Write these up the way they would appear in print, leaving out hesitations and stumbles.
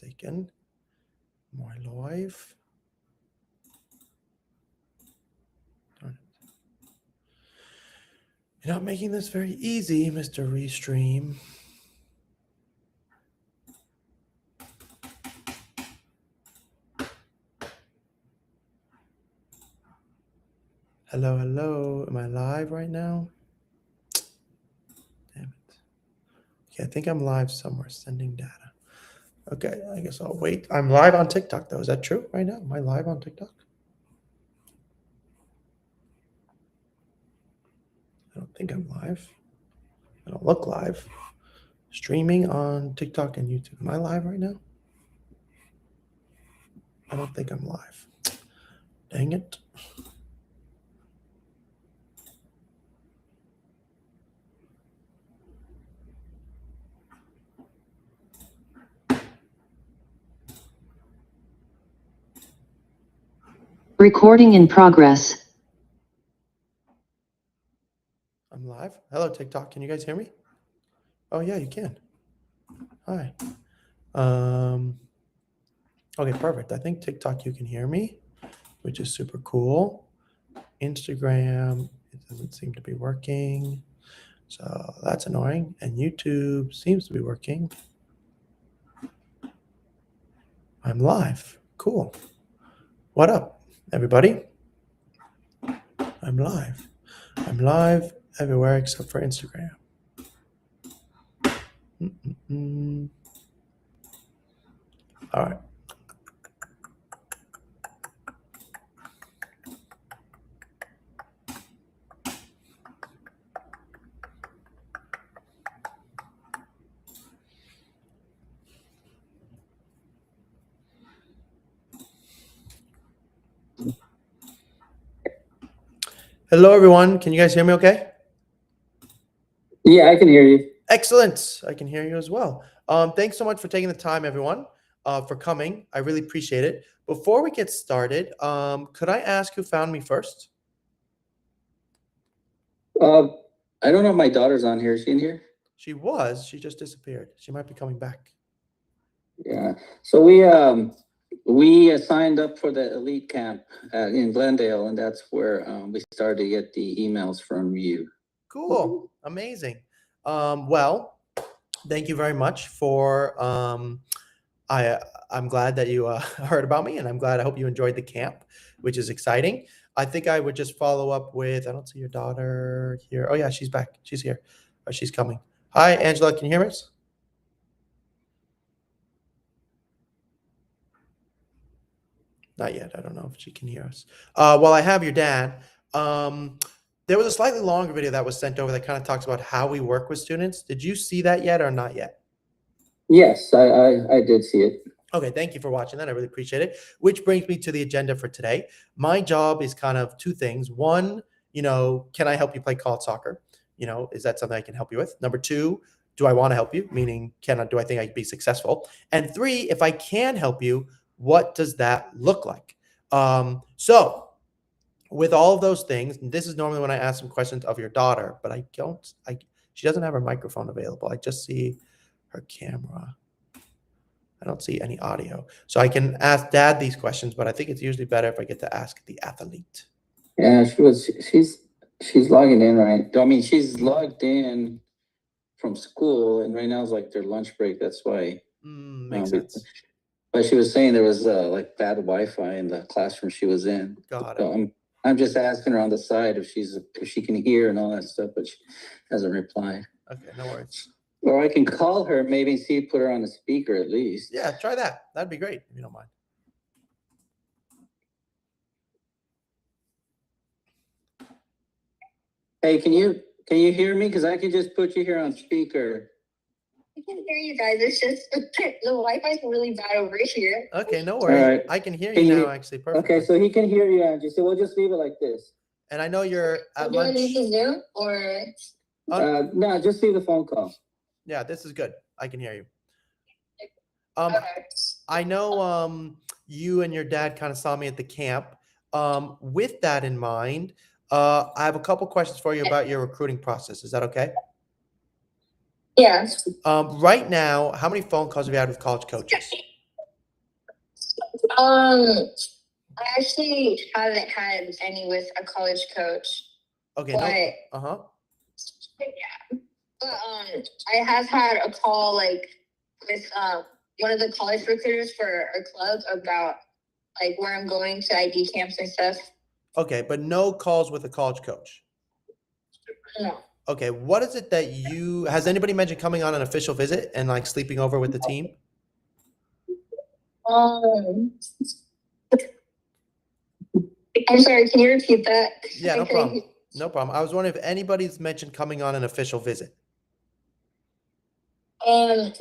mistaken. More live. Darn it. You're not making this very easy, Mr. Restream. Hello, hello. Am I live right now? Damn it. Okay, I think I'm live somewhere, sending data. Okay, I guess I'll wait. I'm live on TikTok, though. Is that true right now? Am I live on TikTok? I don't think I'm live. I don't look live. Streaming on TikTok and YouTube. Am I live right now? I don't think I'm live. Dang it. Recording in progress. I'm live. Hello, TikTok. Can you guys hear me? Oh, yeah, you can. Hi. Okay, perfect. I think TikTok, you can hear me, which is super cool. Instagram, it doesn't seem to be working. So that's annoying. And YouTube seems to be working. I'm live. Cool. What up, everybody? I'm live. I'm live everywhere except for Instagram. All right. Hello, everyone. Can you guys hear me okay? Yeah, I can hear you. Excellent. I can hear you as well. Thanks so much for taking the time, everyone, for coming. I really appreciate it. Before we get started, could I ask who found me first? I don't know if my daughter's on here. Is she in here? She was. She just disappeared. She might be coming back. Yeah. So we signed up for the elite camp in Glendale, and that's where we started to get the emails from you. Cool. Amazing. Well, thank you very much for I'm glad that you heard about me, and I hope you enjoyed the camp, which is exciting. I think I would just follow up with, I don't see your daughter here. Oh yeah, she's back. She's here. Oh, she's coming. Hi, Angela. Can you hear us? Not yet. I don't know if she can hear us. While I have your dad, there was a slightly longer video that was sent over that kind of talks about how we work with students. Did you see that yet or not yet? Yes, I did see it. Okay, thank you for watching that. I really appreciate it. Which brings me to the agenda for today. My job is kind of two things. One, can I help you play college soccer? Is that something I can help you with? Number two, do I want to help you? Meaning, do I think I can be successful? And three, if I can help you, what does that look like? So with all of those things, and this is normally when I ask some questions of your daughter, but she doesn't have her microphone available. I just see her camera. I don't see any audio. So I can ask dad these questions, but I think it's usually better if I get to ask the athlete. Yeah, she's logging in, right? I mean, she's logged in from school, and right now is like their lunch break. That's why. Makes sense. But she was saying there was like bad Wi-Fi in the classroom she was in. Got it. So I'm just asking her on the side if she can hear and all that stuff, but she hasn't replied. Okay, no worries. Or I can call her, maybe see, put her on the speaker at least. Yeah, try that. That'd be great if you don't mind. Hey, can you hear me? Because I can just put you here on speaker. I can hear you guys. It's just the Wi-Fi is really bad over here. Okay, no worries. Right. I can hear you now, actually. Perfect. Okay, so he can hear you, Angie. So we'll just leave it like this. And I know you're at lunch. Do you want to Zoom or? No, just leave the phone call. Yeah, this is good. I can hear you. Okay. I know you and your dad kind of saw me at the camp. With that in mind, I have a couple questions for you about your recruiting process. Is that okay? Yeah. Right now, how many phone calls have you had with college coaches? I actually haven't had any with a college coach, Okay. but No. yeah. But I have had a call like with one of the college recruiters for our club about like where I'm going to ID camps and stuff. Okay, but no calls with a college coach. No. Okay, what is it that has anybody mentioned coming on an official visit and like sleeping over with the team? I'm sorry, can you repeat that? Yeah, no problem. No problem. I was wondering if anybody's mentioned coming on an official visit. No,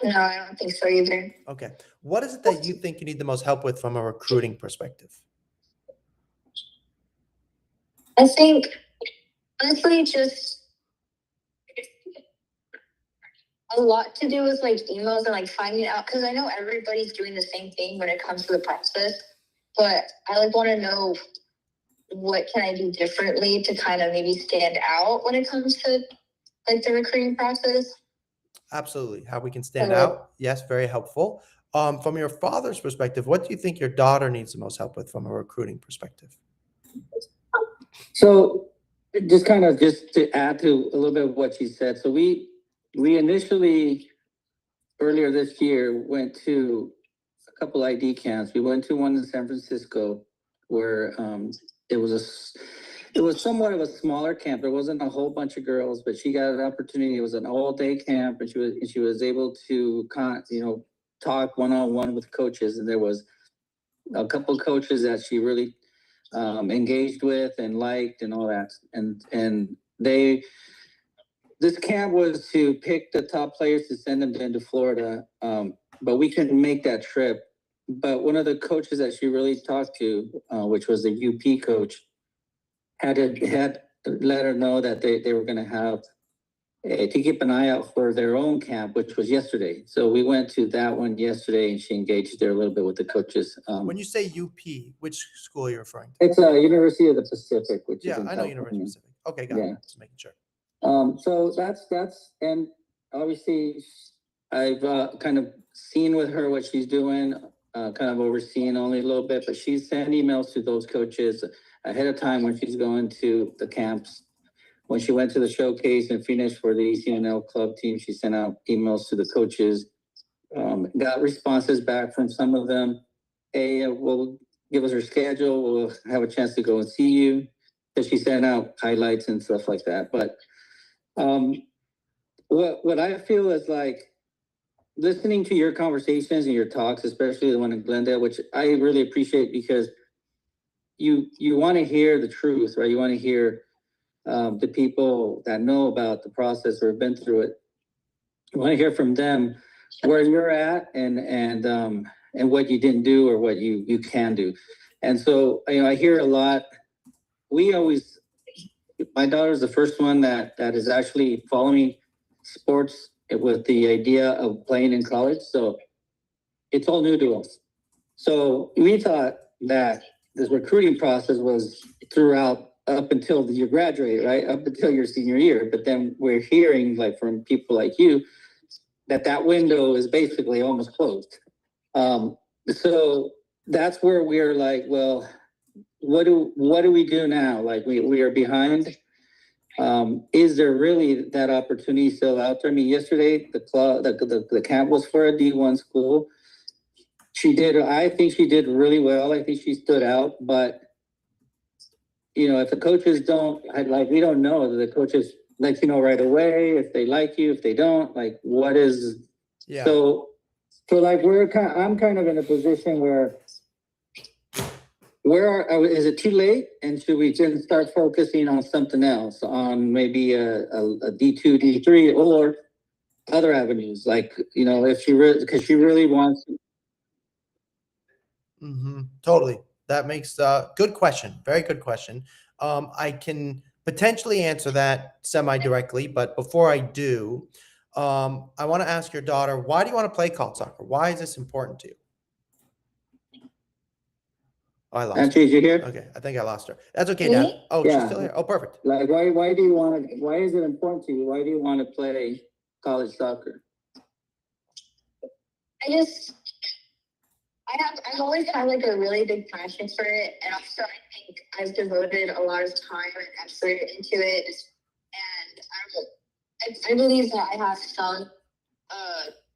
I don't think so either. Okay. What is it that you think you need the most help with from a recruiting perspective? I think honestly just a lot to do with like emails and like finding out, because I know everybody's doing the same thing when it comes to the process, but I like want to know what can I do differently to kind of maybe stand out when it comes to like the recruiting process. Absolutely. How we can stand out. Yes, very helpful. From your father's perspective, what do you think your daughter needs the most help with from a recruiting perspective? So just to add to a little bit of what she said. So we initially earlier this year went to a couple ID camps. We went to one in San Francisco where it was somewhat of a smaller camp. There wasn't a whole bunch of girls, but she got an opportunity. It was an all-day camp, and she was able to talk one-on-one with coaches. And there was a couple of coaches that she really engaged with and liked and all that. And this camp was to pick the top players to send them into Florida, but we couldn't make that trip. But one of the coaches that she really talked to, which was the UP coach, had let her know that they were going to have to keep an eye out for their own camp, which was yesterday. So we went to that one yesterday, and she engaged there a little bit with the coaches. When you say UP, which school are you referring to? It's University of the Pacific, which is in I know University of the Pacific. Okay, got it. Just making sure. So that's and obviously I've kind of seen with her what she's doing, kind of overseeing only a little bit, but she's sent emails to those coaches ahead of time when she's going to the camps. When she went to the showcase in Phoenix for the ECNL club team, she sent out emails to the coaches, got responses back from some of them. Hey, we'll give us her schedule. We'll have a chance to go and see you. So she sent out highlights and stuff like that. But what I feel is like listening to your conversations and your talks, especially the one in Glendale, which I really appreciate, because you want to hear the truth, right? You want to hear the people that know about the process or have been through it. You want to hear from them where you're at and what you didn't do or what you can do. And so, I hear a lot. My daughter's the first one that is actually following sports with the idea of playing in college. So it's all new to us. So we thought that this recruiting process was throughout up until you graduate, right? Up until your senior year. But then we're hearing like from people like you that window is basically almost closed. So that's where we're like, well, what do we do now? Like we are behind. Is there really that opportunity still out there? I mean, yesterday the camp was for a D1 school. I think she did really well. I think she stood out, but if the coaches we don't know. The coaches let you know right away if they like you, if they don't, like what is. Yeah. So like I'm kind of in a position where is it too late? And should we just start focusing on something else, on maybe a D2, D3, or other avenues? Like, if because she really wants. Mm-hmm. Totally. That makes good question. Very good question. I can potentially answer that semi-directly, but before I do, I want to ask your daughter, why do you want to play college soccer? Why is this important to you? Oh, I lost her. Did you hear? Okay, I think I lost her. That's okay, Dad. Oh, yeah. She's still here. Oh, perfect. Like, why is it important to you? Why do you want to play college soccer? I've always had like a really big passion for it, and also I think I've devoted a lot of time and effort into it, and I believe that I have some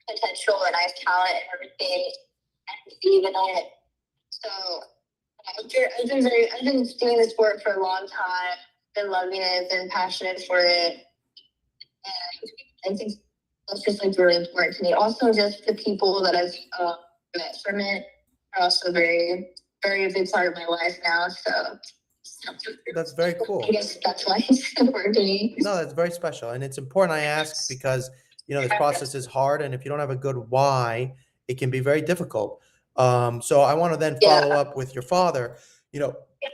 potential and I have talent and everything, and believe in it. So I've been doing this sport for a long time, been loving it, been passionate for it, and I think that's just like really important to me. Also, just the people that I've met from it are also very, very big part of my life now. So That's very cool. I guess that's why it's important to me. No, that's very special. And it's important I ask because, this process is hard. And if you don't have a good why, it can be very difficult. So I want to then follow up with your father.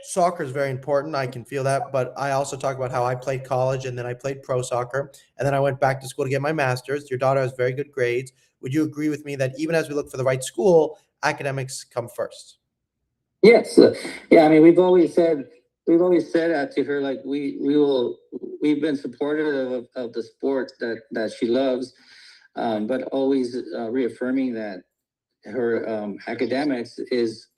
Soccer is very important. I can feel that. But I also talk about how I played college and then I played pro soccer. And then I went back to school to get my master's. Your daughter has very good grades. Would you agree with me that even as we look for the right school, academics come first? Yes. Yeah. I mean, we've always said that to her, like we've been supportive of the sport that she loves, but always reaffirming that her academics is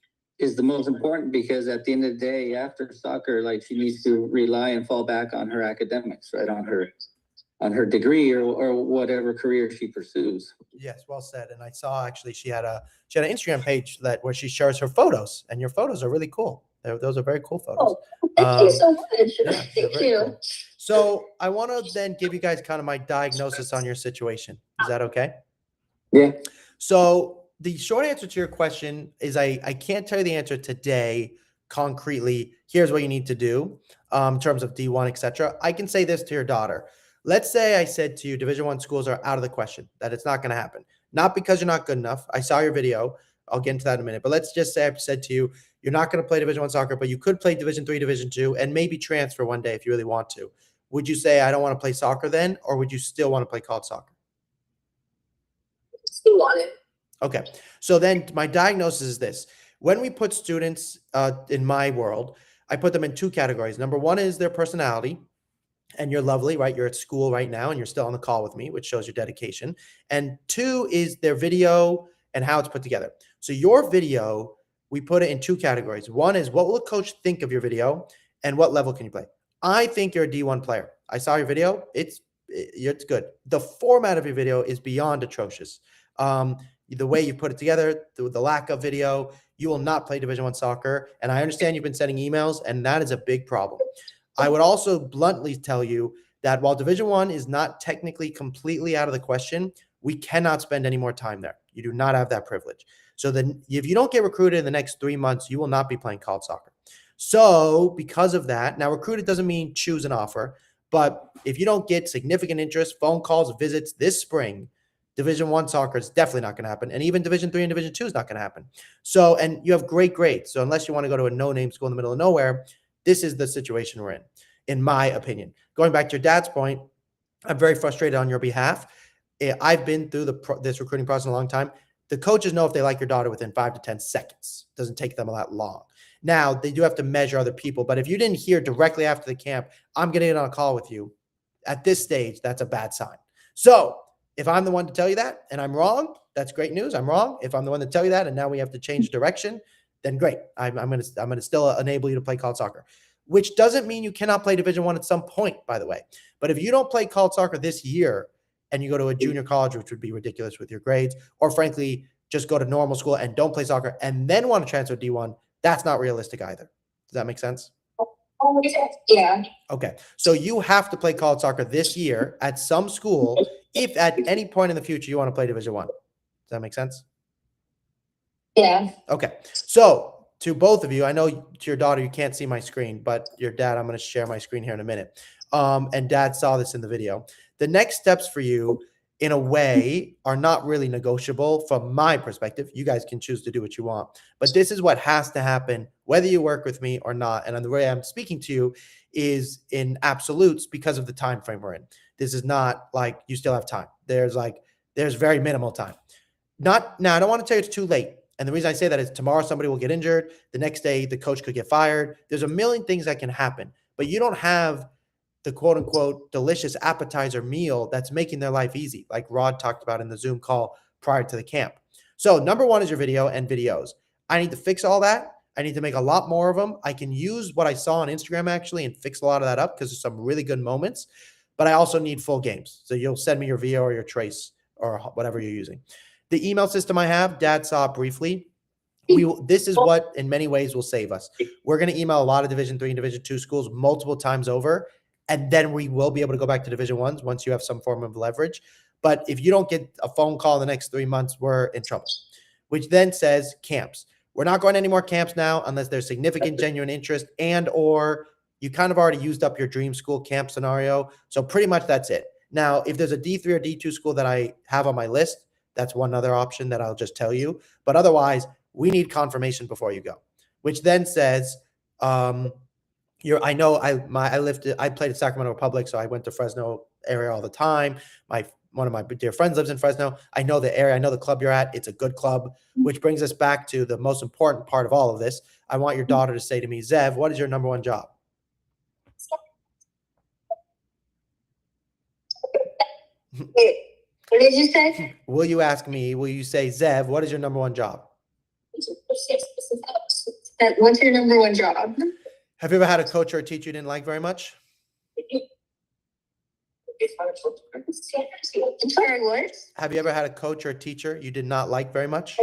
the most important, because at the end of the day, after soccer, like she needs to rely and fall back on her academics, right? On her degree or whatever career she pursues. Yes, well said. And I saw actually she had an Instagram page where she shares her photos, and your photos are really cool. Those are very cool photos. Oh, thank you so much. Yeah, Thank you. cool. So I want to then give you guys kind of my diagnosis on your situation. Is that okay? Yeah. So the short answer to your question is I can't tell you the answer today concretely. Here's what you need to do in terms of D1, etc. I can say this to your daughter. Let's say I said to you, Division I schools are out of the question, that it's not going to happen. Not because you're not good enough. I saw your video. I'll get into that in a minute. But let's just say I said to you, you're not going to play Division I soccer, but you could play Division III, Division II, and maybe transfer one day if you really want to. Would you say I don't want to play soccer then, or would you still want to play college soccer? Still want it. Okay. So then my diagnosis is this. When we put students in my world, I put them in two categories. Number one is their personality. And you're lovely, right? You're at school right now and you're still on the call with me, which shows your dedication. And two is their video and how it's put together. So your video, we put it in two categories. One is what will a coach think of your video and what level can you play? I think you're a D1 player. I saw your video. It's good. The format of your video is beyond atrocious. The way you put it together, the lack of video, you will not play Division I soccer. And I understand you've been sending emails, and that is a big problem. I would also bluntly tell you that while Division I is not technically completely out of the question, we cannot spend any more time there. You do not have that privilege. So then if you don't get recruited in the next 3 months, you will not be playing college soccer. So because of that, now recruited doesn't mean choose an offer, but if you don't get significant interest, phone calls, visits this spring, Division I soccer is definitely not going to happen. And even Division III and Division II is not going to happen. So, and you have great grades. So unless you want to go to a no-name school in the middle of nowhere, this is the situation we're in my opinion. Going back to your dad's point, I'm very frustrated on your behalf. I've been through this recruiting process a long time. The coaches know if they like your daughter within 5 to 10 seconds. It doesn't take them that long. Now, they do have to measure other people, but if you didn't hear directly after the camp, I'm going to get on a call with you, at this stage, that's a bad sign. So if I'm the one to tell you that and I'm wrong, that's great news. I'm wrong. If I'm the one to tell you that and now we have to change direction, then great. I'm going to still enable you to play college soccer, which doesn't mean you cannot play Division I at some point, by the way. But if you don't play college soccer this year and you go to a junior college, which would be ridiculous with your grades, or frankly, just go to normal school and don't play soccer and then want to transfer D1, that's not realistic either. Does that make sense? Yeah. Okay. So you have to play college soccer this year at some school if at any point in the future you want to play Division I. Does that make sense? Yeah. Okay. So to both of you, I know to your daughter, you can't see my screen, but your dad, I'm going to share my screen here in a minute. And dad saw this in the video. The next steps for you, in a way, are not really negotiable from my perspective. You guys can choose to do what you want, but this is what has to happen, whether you work with me or not. And the way I'm speaking to you is in absolutes because of the time frame we're in. This is not like you still have time. There's very minimal time. Now, I don't want to tell you it's too late. And the reason I say that is tomorrow somebody will get injured. The next day, the coach could get fired. There's a million things that can happen, but you don't have the quote unquote delicious appetizer meal that's making their life easy, like Rod talked about in the Zoom call prior to the camp. So number one is your video and videos. I need to fix all that. I need to make a lot more of them. I can use what I saw on Instagram actually and fix a lot of that up because there's some really good moments, but I also need full games. So you'll send me your VO or your trace or whatever you're using. The email system I have, Dad saw it briefly. This is what in many ways will save us. We're going to email a lot of Division 3 and Division 2 schools multiple times over, and then we will be able to go back to Division 1s once you have some form of leverage. But if you don't get a phone call in the next 3 months, we're in trouble. Which then says camps. We're not going to any more camps now unless there's significant genuine interest and or you kind of already used up your dream school camp scenario. So pretty much that's it. Now, if there's a D3 or D2 school that I have on my list, that's one other option that I'll just tell you. But otherwise, we need confirmation before you go, which then says, I played at Sacramento Republic, so I went to Fresno area all the time. One of my dear friends lives in Fresno. I know the area. I know the club you're at. It's a good club, which brings us back to the most important part of all of this. I want your daughter to say to me, Zev, what is your number one job? Wait, what did you say? Will you ask me, will you say, Zev, what is your number one job? What's your number one job? Have you ever had a coach or a teacher you didn't like very much? Sorry, what? Have you ever had a coach or a teacher you did not like very much?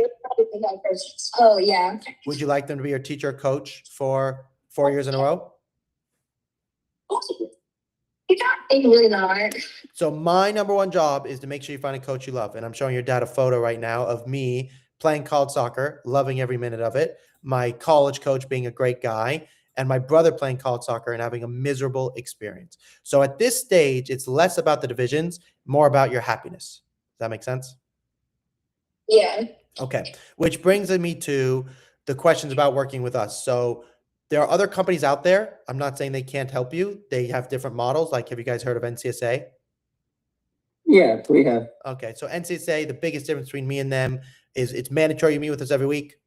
Oh, yeah. Would you like them to be your teacher or coach for 4 years in a row? Really not. So my number one job is to make sure you find a coach you love. And I'm showing your dad a photo right now of me playing college soccer, loving every minute of it. My college coach being a great guy, and my brother playing college soccer and having a miserable experience. So at this stage, it's less about the divisions, more about your happiness. Does that make sense? Yeah. Okay. Which brings me to the questions about working with us. So there are other companies out there. I'm not saying they can't help you. They have different models. Like, have you guys heard of NCSA? Yeah, we have. Okay. So NCSA, the biggest difference between me and them is it's mandatory you meet with us every week.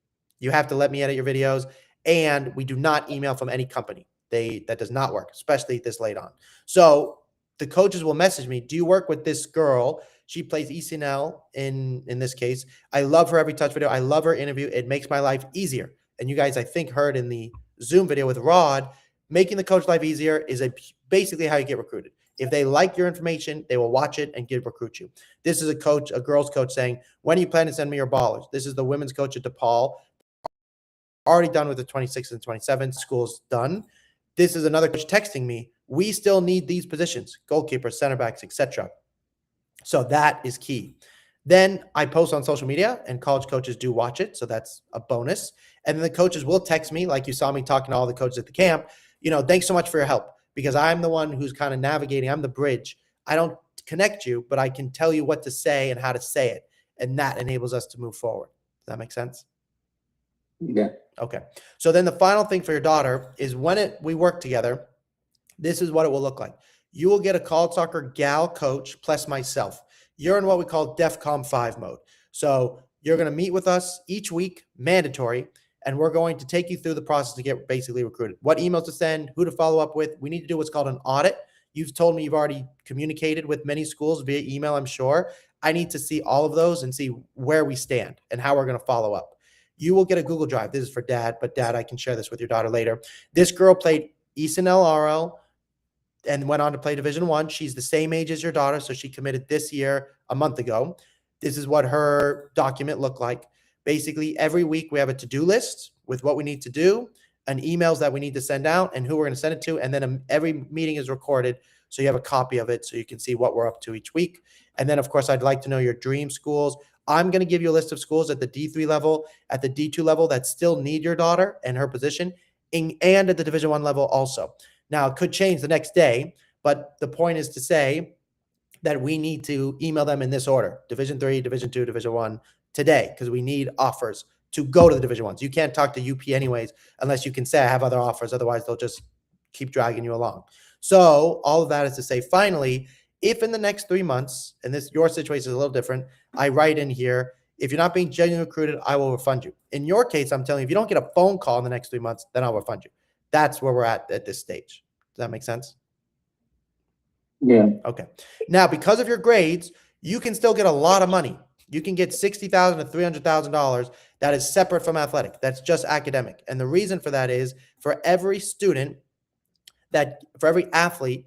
You have to let me edit your videos. And we do not email from any company. That does not work, especially this late on. So the coaches will message me, do you work with this girl? She plays ECNL in this case. I love her every touch video. I love her interview. It makes my life easier. And you guys, I think, heard in the Zoom video with Rod, making the coach life easier is basically how you get recruited. If they like your information, they will watch it and recruit you. This is a girls coach saying, when are you planning to send me your ballers? This is the women's coach at DePaul. Already done with the 26th and 27th. School's done. This is another coach texting me. We still need these positions, goalkeepers, center backs, etc. So that is key. Then I post on social media and college coaches do watch it. So that's a bonus. And then the coaches will text me, like you saw me talking to all the coaches at the camp, thanks so much for your help, because I'm the one who's kind of navigating. I'm the bridge. I don't connect you, but I can tell you what to say and how to say it. And that enables us to move forward. Does that make sense? Yeah. Okay. So then the final thing for your daughter is when we work together, this is what it will look like. You will get a college soccer gal coach plus myself. You're in what we call DEFCON 5 mode. So you're going to meet with us each week, mandatory, and we're going to take you through the process to get basically recruited. What emails to send, who to follow up with. We need to do what's called an audit. You've told me you've already communicated with many schools via email, I'm sure. I need to see all of those and see where we stand and how we're going to follow up. You will get a Google Drive. This is for Dad, but Dad, I can share this with your daughter later. This girl played ECNL RL and went on to play Division 1. She's the same age as your daughter, so she committed this year a month ago. This is what her document looked like. Basically, every week we have a to-do list with what we need to do and emails that we need to send out and who we're going to send it to. And then every meeting is recorded, so you have a copy of it so you can see what we're up to each week. And then, of course, I'd like to know your dream schools. I'm going to give you a list of schools at the D3 level, at the D2 level that still need your daughter and her position, and at the Division 1 level also. Now, it could change the next day, but the point is to say that we need to email them in this order: Division 3, Division 2, Division 1 today, because we need offers to go to the Division 1s. You can't talk to UP anyways unless you can say I have other offers. Otherwise, they'll just keep dragging you along. So all of that is to say, finally, if in the next 3 months, and your situation is a little different, I write in here, if you're not being genuinely recruited, I will refund you. In your case, I'm telling you, if you don't get a phone call in the next 3 months, then I'll refund you. That's where we're at this stage. Does that make sense? Yeah. Okay. Now, because of your grades, you can still get a lot of money. You can get $60,000 to $300,000 that is separate from athletic. That's just academic. And the reason for that is for every athlete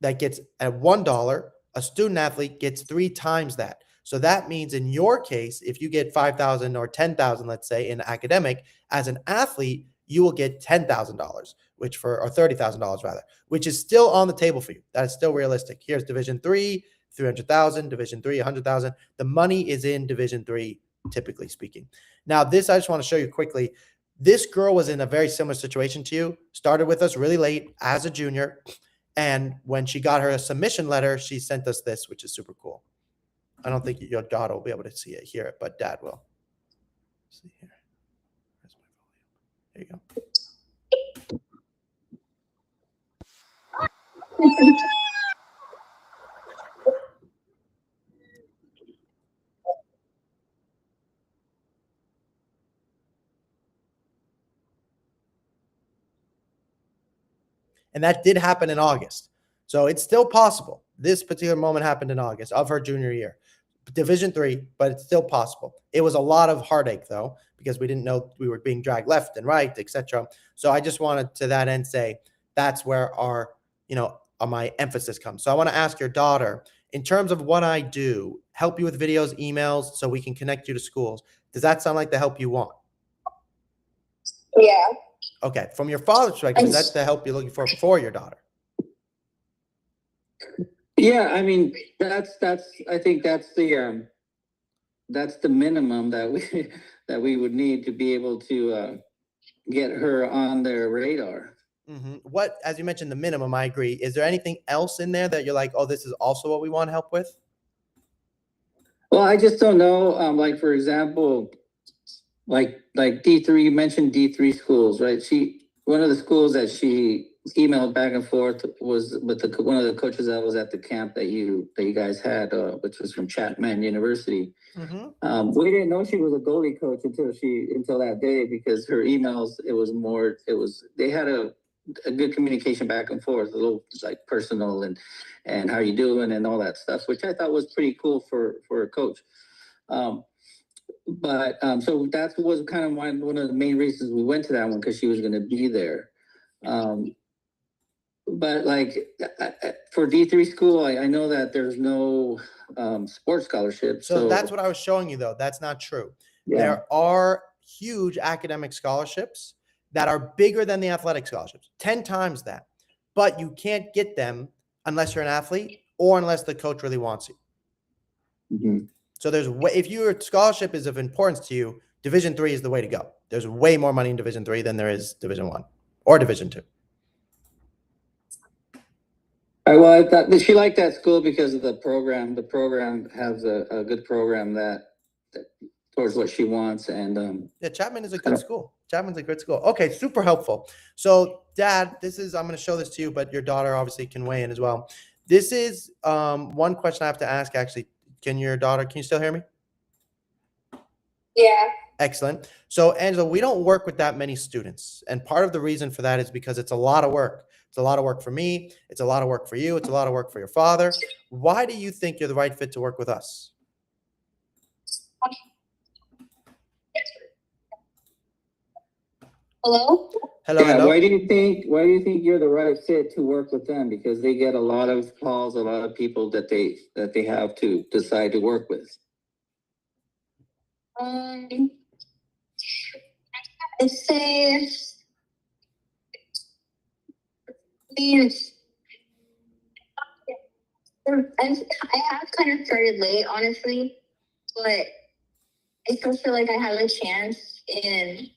that gets at $1, a student athlete gets 3 times that. So that means in your case, if you get 5,000 or 10,000, let's say in academic, as an athlete, you will get $10,000, or $30,000 rather, which is still on the table for you. That is still realistic. Here's Division 3, 300,000, Division 3, 100,000. The money is in Division 3, typically speaking. Now, this I just want to show you quickly. This girl was in a very similar situation to you, started with us really late as a junior. And when she got her submission letter, she sent us this, which is super cool. I don't think your daughter will be able to see it, hear it, but dad will. See here. There you go. And that did happen in August. So it's still possible. This particular moment happened in August of her junior year. Division 3, but it's still possible. It was a lot of heartache, though, because we didn't know we were being dragged left and right, etc. So I just wanted to that end say that's where my emphasis comes. So I want to ask your daughter, in terms of what I do, help you with videos, emails, so we can connect you to schools. Does that sound like the help you want? Yeah. Okay. From your father's perspective, is that the help you're looking for your daughter? Yeah, I mean, I think that's the minimum that we would need to be able to get her on their radar. Mm-hmm. What, as you mentioned, the minimum, I agree. Is there anything else in there that you're like, oh, this is also what we want help with? Well, I just don't know. Like, for example, like D3, you mentioned D3 schools, right? One of the schools that she emailed back and forth was with one of the coaches that was at the camp that you guys had, which was from Chapman University. Mm-hmm. We didn't know she was a goalie coach until that day, because her emails, they had a good communication back and forth, a little like personal and how you doing and all that stuff, which I thought was pretty cool for a coach. But so that was kind of one of the main reasons we went to that one, because she was going to be there. But like for D3 school, I know that there's no sports scholarships. So that's what I was showing you, though. That's not true. Yeah. There are huge academic scholarships that are bigger than the athletic scholarships, 10 times that. But you can't get them unless you're an athlete or unless the coach really wants you. Mm-hmm. So if your scholarship is of importance to you, Division 3 is the way to go. There's way more money in Division 3 than there is Division 1 or Division 2. Well, I thought she liked that school because of the program. The program has a good program that towards what she wants. And yeah, Chapman is a good school. Chapman's a good school. Okay, super helpful. So, Dad, I'm going to show this to you, but your daughter obviously can weigh in as well. This is one question I have to ask, actually. Can you still hear me? Yeah. Excellent. So, Angela, we don't work with that many students. And part of the reason for that is because it's a lot of work. It's a lot of work for me. It's a lot of work for you. It's a lot of work for your father. Why do you think you're the right fit to work with us? Hello? Hello. Why do you think you're the right fit to work with them? Because they get a lot of calls, a lot of people that they have to decide to work with. I'd say I have kind of started late, honestly, but I still feel like I have a chance in,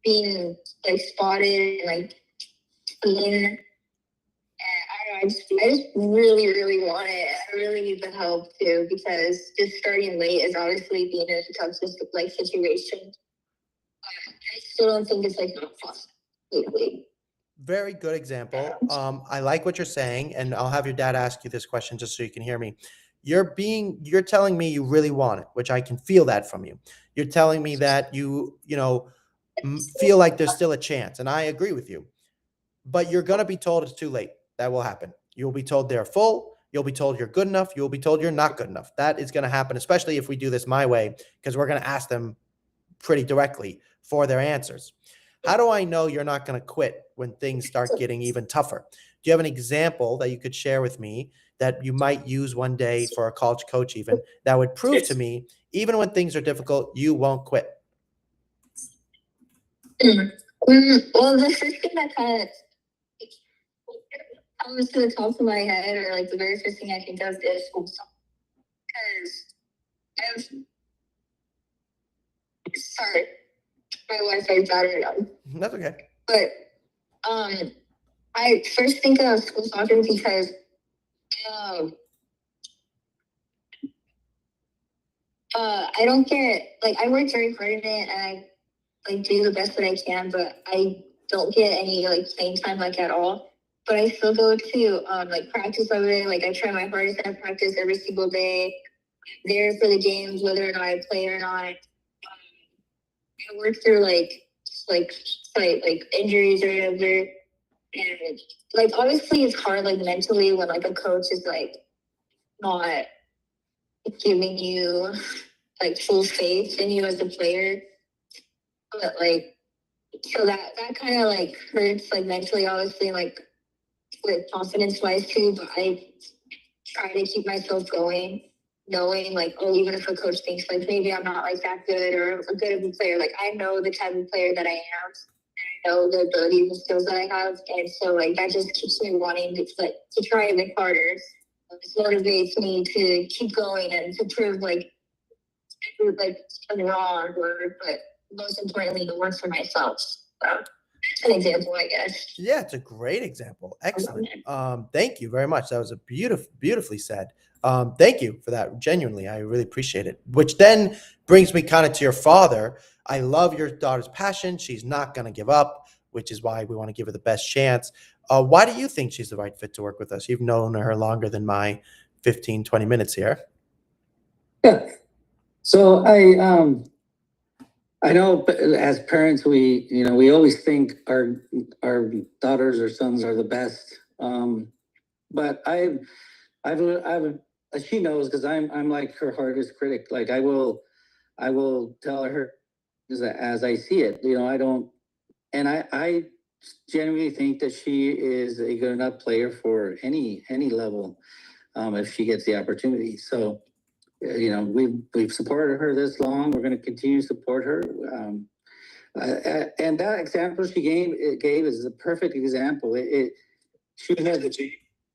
being like spotted and like seen. And I don't know, I just really, really want it. I really need the help too, because just starting late is obviously being in a tough situation. I still don't think it's like not possible. Very good example. I like what you're saying, and I'll have your dad ask you this question just so you can hear me. You're telling me you really want it, which I can feel that from you. You're telling me that you feel like there's still a chance, and I agree with you. But you're going to be told it's too late. That will happen. You'll be told they're full. You'll be told you're good enough. You'll be told you're not good enough. That is going to happen, especially if we do this my way, because we're going to ask them pretty directly for their answers. How do I know you're not going to quit when things start getting even tougher? Do you have an example that you could share with me that you might use one day for a college coach even that would prove to me, even when things are difficult, you won't quit? Well, the first thing that kind of comes to the top of my head, or like the very first thing I think of, is school stuff. Because sorry, my Wi-Fi battery on. That's okay. But I first think of school soccer because I don't get, like, I work very hard in it, and I like do the best that I can, but I don't get any like playing time like at all. But I still go to like practice of it. Like I try my hardest at practice every single day. I'm there for the games, whether or not I play or not. I work through like injuries or whatever. And like obviously it's hard like mentally when like a coach is like not giving you like full faith in you as a player. But like, so that kind of like hurts like mentally, obviously, like with confidence wise too. But I try to keep myself going, knowing like, oh, even if a coach thinks like maybe I'm not like that good or a good of a player, like I know the type of player that I am, and I know the abilities and skills that I have, and so like that just keeps me wanting to try a bit harder. It motivates me to keep going and to prove like I'm wrong, but most importantly, to work for myself. So that's an example, I guess. Yeah, it's a great example. Excellent. Thank you very much. That was a beautifully said. Thank you for that. Genuinely, I really appreciate it. Which then brings me kind of to your father. I love your daughter's passion. She's not going to give up, which is why we want to give her the best chance. Why do you think she's the right fit to work with us? You've known her longer than my 15, 20 minutes here. Yeah. So I know as parents, we always think our daughters or sons are the best. But I've she knows, because I'm like her hardest critic. Like I will tell her as I see it. I don't, and I genuinely think that she is a good enough player for any level, if she gets the opportunity. So we've supported her this long. We're going to continue to support her. And that example she gave is a perfect example.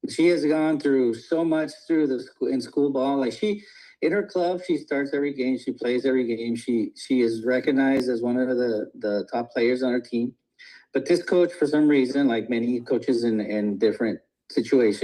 She has gone through so much in school ball. Like in her club, she starts every game. She plays every game. She is recognized as one of the top players on her team. But this coach, for some reason, like many coaches in different situations,